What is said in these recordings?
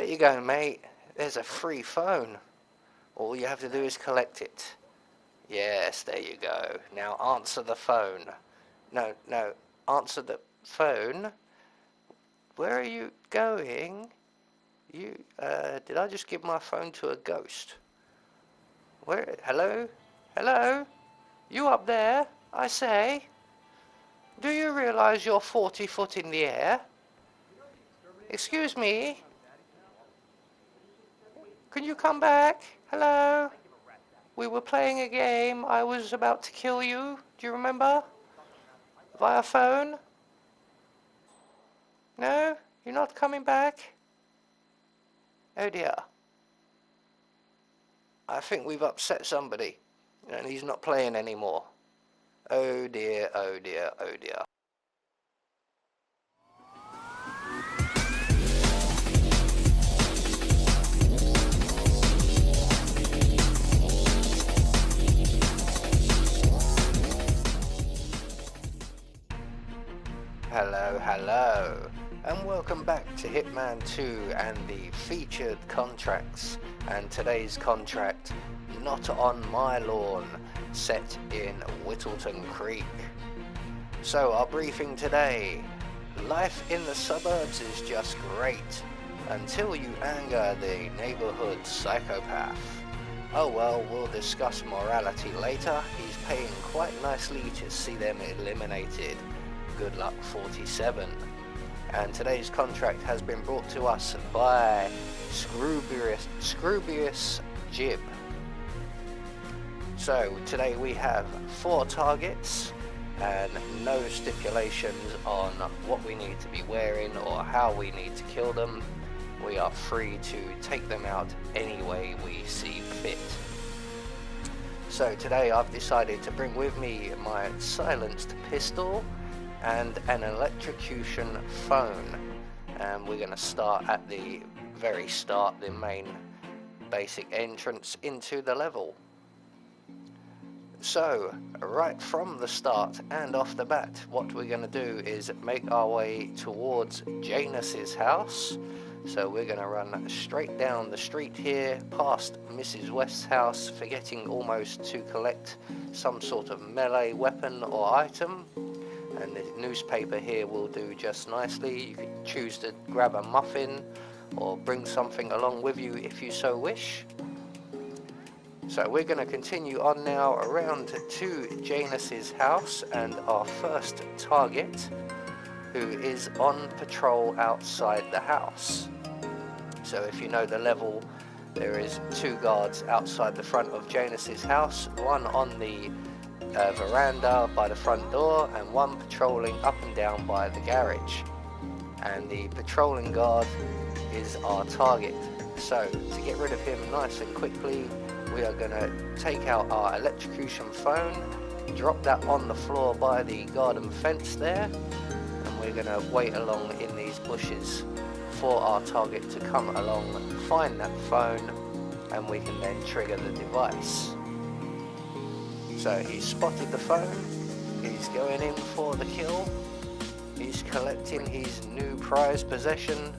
There you go, mate. There's a free phone. All you have to do is collect it. Yes, there you go. Now answer the phone. No, answer the phone. Where are you going? Did I just give my phone to a ghost? Where? Hello? Hello? You up there? I say. Do you realize you're 40 foot in the air? Excuse me? Can you come back? Hello? We were playing a game. I was about to kill you. Do you remember? Via phone? No? You're not coming back? Oh dear. I think we've upset somebody, and he's not playing anymore. Oh dear, oh dear, oh dear. Hello, and welcome back to Hitman 2 and the featured contracts. And today's contract, Not on My Lawn, set in Whittleton Creek. So our briefing today: life in the suburbs is just great until you anger the neighborhood psychopath. Oh well, we'll discuss morality later. He's paying quite nicely to see them eliminated. Good luck, 47. And today's contract has been brought to us by Scroobius Jib. So today we have 4 targets and no stipulations on what we need to be wearing or how we need to kill them. We are free to take them out any way we see fit. So today I've decided to bring with me my silenced pistol and an electrocution phone, and we're going to start at the very start, the main basic entrance into the level. So right from the start and off the bat, what we're going to do is make our way towards Janus's house. So we're going to run straight down the street here past Mrs. West's house, forgetting almost to collect some sort of melee weapon or item. And the newspaper here will do just nicely. You can choose to grab a muffin or bring something along with you if you so wish. So we're going to continue on now around to Janus's house, and our first target, who is on patrol outside the house. So if you know the level, there is 2 guards outside the front of Janus's house, one on the veranda by the front door and one patrolling up and down by the garage. And the patrolling guard is our target. So to get rid of him nice and quickly, we are going to take out our electrocution phone, drop that on the floor by the garden fence there, and we're going to wait along in these bushes for our target to come along, find that phone, and we can then trigger the device. So he's spotted the phone, he's going in for the kill, he's collecting his new prized possession,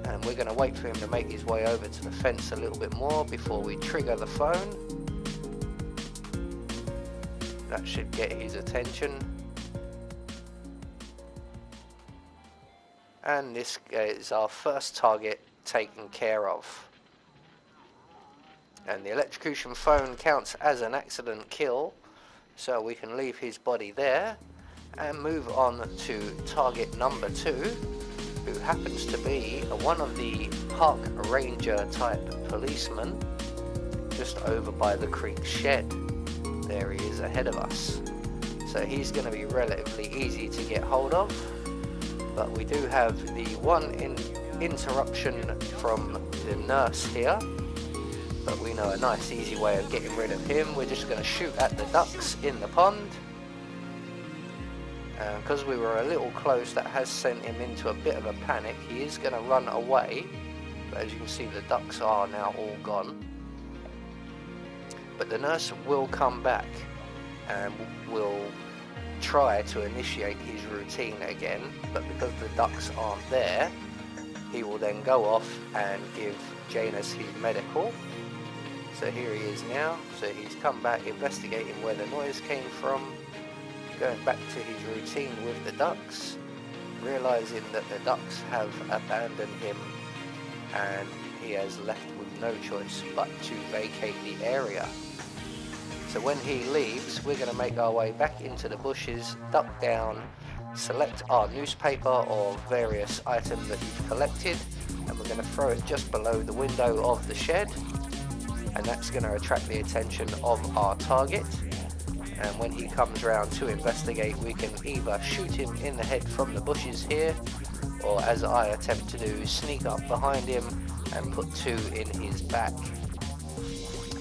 and we're going to wait for him to make his way over to the fence a little bit more before we trigger the phone. That should get his attention. And this is our first target taken care of. And the electrocution phone counts as an accident kill, so we can leave his body there and move on to target number 2, who happens to be one of the park ranger type policemen just over by the creek shed. There he is ahead of us. So he's going to be relatively easy to get hold of, but we do have the one interruption from the nurse here. But we know a nice easy way of getting rid of him. We're just going to shoot at the ducks in the pond. Because we were a little close, that has sent him into a bit of a panic. He is going to run away. But as you can see, the ducks are now all gone. But the nurse will come back and will try to initiate his routine again. But because the ducks aren't there, he will then go off and give Janus his medical. So here he is now. So he's come back investigating where the noise came from, going back to his routine with the ducks, realizing that the ducks have abandoned him and he has left with no choice but to vacate the area. So when he leaves, we're going to make our way back into the bushes, duck down, select our newspaper or various items that you've collected, and we're going to throw it just below the window of the shed, and that's going to attract the attention of our target. And when he comes around to investigate, we can either shoot him in the head from the bushes here, or as I attempt to do, sneak up behind him and put 2 in his back.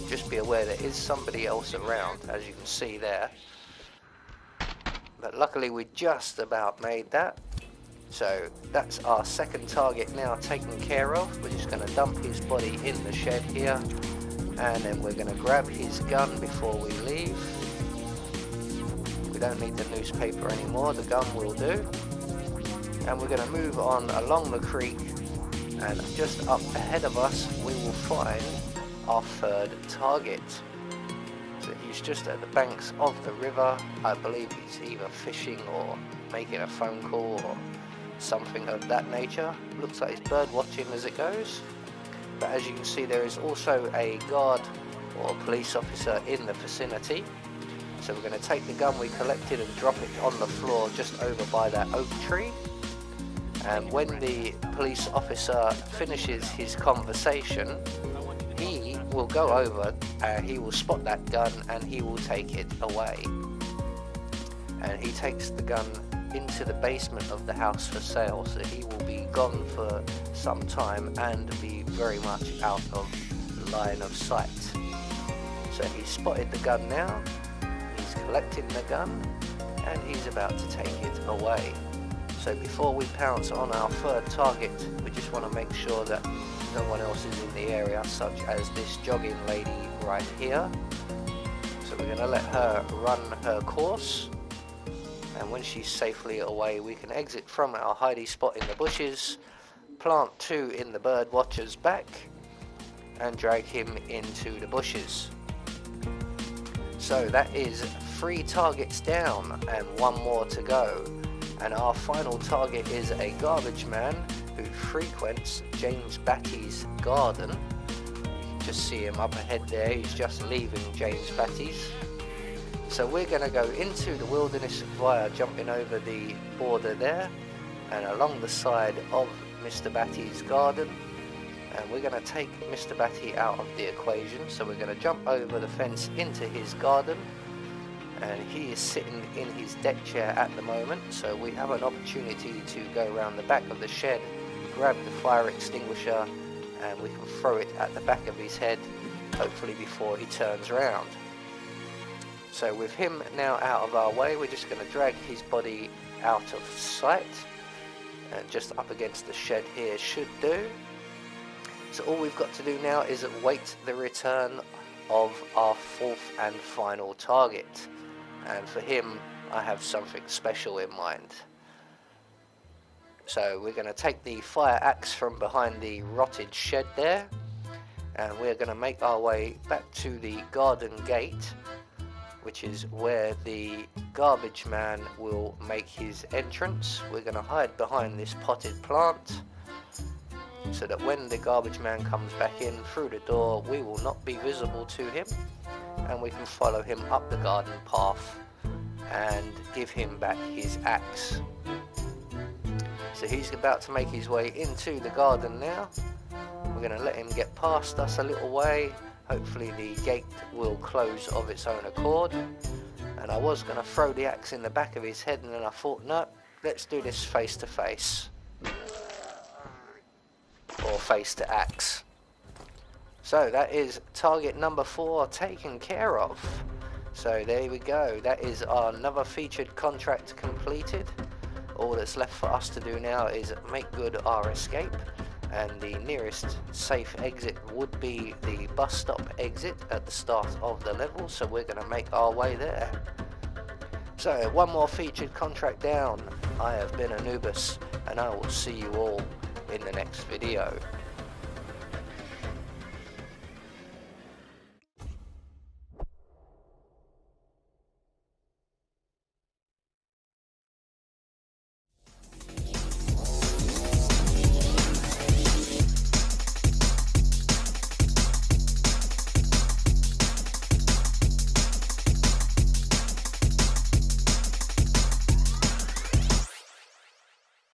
Just be aware there is somebody else around, as you can see there. But luckily we just about made that. So that's our second target now taken care of. We're just going to dump his body in the shed here, and then we're going to grab his gun before we leave. We don't need the newspaper anymore, the gun will do. And we're going to move on along the creek, and just up ahead of us we will find our third target. So he's just at the banks of the river. I believe he's either fishing or making a phone call or something of that nature. Looks like he's bird watching as it goes. But as you can see, there is also a guard or police officer in the vicinity. So we're going to take the gun we collected and drop it on the floor just over by that oak tree. And when the police officer finishes his conversation, he will go over, he will spot that gun and he will take it away. And he takes the gun into the basement of the house for sale, so he will be gone for some time and be very much out of line of sight. So he's spotted the gun now, he's collecting the gun, and he's about to take it away. So before we pounce on our third target, we just want to make sure that no one else is in the area, such as this jogging lady right here. So we're going to let her run her course, and when she's safely away we can exit from our hidey spot in the bushes, plant 2 in the bird watcher's back, and drag him into the bushes. So that is 3 targets down and 1 more to go. And our final target is a garbage man who frequents James Batty's garden. You can just see him up ahead there, he's just leaving James Batty's. So we're going to go into the wilderness via jumping over the border there and along the side of Mr. Batty's garden. And we're going to take Mr. Batty out of the equation. So we're going to jump over the fence into his garden. And he is sitting in his deck chair at the moment, so we have an opportunity to go around the back of the shed, grab the fire extinguisher, and we can throw it at the back of his head, hopefully before he turns around. So with him now out of our way, we're just going to drag his body out of sight, and just up against the shed here should do. So all we've got to do now is await the return of our 4th and final target. And for him, I have something special in mind. So we're going to take the fire axe from behind the rotted shed there, and we're going to make our way back to the garden gate, which is where the garbage man will make his entrance. We're going to hide behind this potted plant, so that when the garbage man comes back in through the door, we will not be visible to him, and we can follow him up the garden path and give him back his axe. So he's about to make his way into the garden now. We're going to let him get past us a little way. Hopefully the gate will close of its own accord. And I was going to throw the axe in the back of his head, and then I thought, no, let's do this face to face. Or face to axe. So that is target number 4 taken care of. So there we go, that is our another featured contract completed. All that's left for us to do now is make good our escape, and the nearest safe exit would be the bus stop exit at the start of the level, so we're going to make our way there. So 1 more featured contract down. I have been Anubis, and I will see you all in the next video.